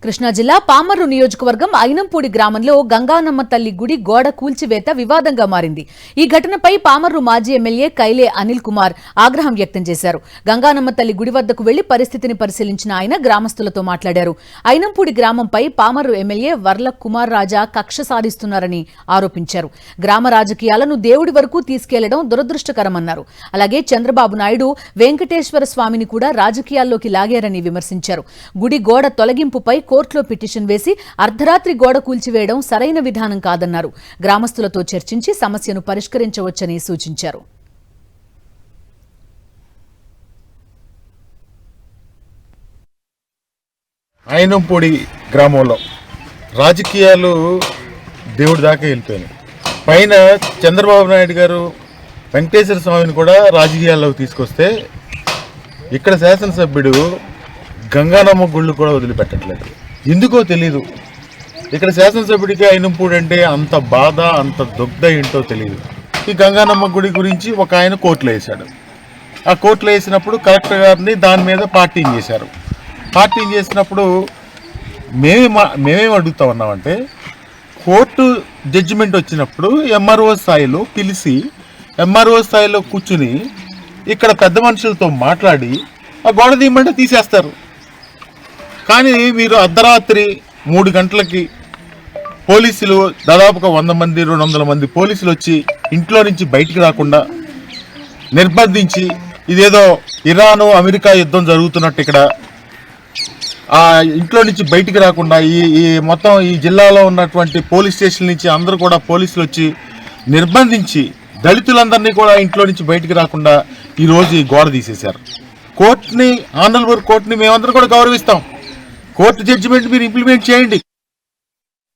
కృష్ణా జిల్లా పామర్రు నియోజకవర్గం ఐనంపూడి గ్రామంలో గంగానమ్మ తల్లి గుడి గోడ కూల్చివేత వివాదంగా మారింది. ఈ ఘటనపై పామర్రు మాజీ ఎమ్మెల్యే కైలే అనిల్ కుమార్ ఆగ్రహం వ్యక్తం చేశారు. గంగానమ్మ తల్లి గుడి వద్దకు వెళ్లి పరిస్థితిని పరిశీలించిన ఆయన గ్రామస్తులతో మాట్లాడారు. ఐనంపూడి గ్రామంపై పామర్రు ఎమ్మెల్యే వర్ల కుమార్ రాజా కక్ష సాధిస్తున్నారని ఆరోపించారు. గ్రామ రాజకీయాలను దేవుడి వరకు తీసుకెళ్లడం దురదృష్టకరమన్నారు. అలాగే చంద్రబాబు నాయుడు వెంకటేశ్వర స్వామిని కూడా రాజకీయాల్లోకి లాగారని విమర్శించారు. గుడి గోడ తొలగింపుపై కోర్టులో పిటిషన్ వేసి అర్ధరాత్రి గోడ కూల్చివేయడం సరైన విధానం కాదన్నారు. గ్రామస్తులతో చర్చించి సమస్యను పరిష్కరించవచ్చని సూచించారు. ఐనంపూడి గ్రామంలో రాజకీయాలు దేవుడి దాకా వెళ్ళిపోయినాయి. పైన చంద్రబాబు నాయుడు గారు వెంకటేశ్వర స్వామిని కూడా రాజకీయాల్లోకి తీసుకొస్తే ఇక్కడ శాసనసభ్యుడు గంగానమ్మ గుళ్ళు కూడా వదిలిపెట్టట్లేదు. ఎందుకో తెలీదు. ఇక్కడ శాసనసభ్యుడికి ఐనంపూడి అంటే అంత బాధ, అంత దుగ్ధ ఏంటో తెలియదు. ఈ గంగానమ్మ గుడి గురించి ఒక ఆయన కోర్టులో వేశాడు. ఆ కోర్టులో వేసినప్పుడు కలెక్టర్ గారిని దాని మీద పార్టీని చేశారు. పార్టీని చేసినప్పుడు మేమేం అడుగుతా ఉన్నామంటే, కోర్టు జడ్జిమెంట్ వచ్చినప్పుడు ఎంఆర్ఓ స్థాయిలో పిలిచి ఎంఆర్ఓ స్థాయిలో కూర్చుని ఇక్కడ పెద్ద మనుషులతో మాట్లాడి ఆ గోడ తీయమంటే తీసేస్తారు. కానీ మీరు అర్ధరాత్రి 3 గంటలకి పోలీసులు దాదాపుగా 100 మంది 200 మంది పోలీసులు వచ్చి ఇంట్లో నుంచి బయటికి రాకుండా నిర్బంధించి, ఇదేదో ఇరాను అమెరికా యుద్ధం జరుగుతున్నట్టు ఇక్కడ ఆ ఇంట్లో నుంచి బయటికి రాకుండా ఈ మొత్తం ఈ జిల్లాలో ఉన్నటువంటి పోలీస్ స్టేషన్ నుంచి అందరూ కూడా పోలీసులు వచ్చి నిర్బంధించి దళితులందరినీ కూడా ఇంట్లో నుంచి బయటికి రాకుండా ఈరోజు ఈ గోడ తీసేశారు. కోర్టుని, ఆనరబుల్ కోర్టుని మేమందరం కూడా గౌరవిస్తాం. కోర్టు జడ్జిమెంట్ మీరు ఇంప్లిమెంట్ చేయండి.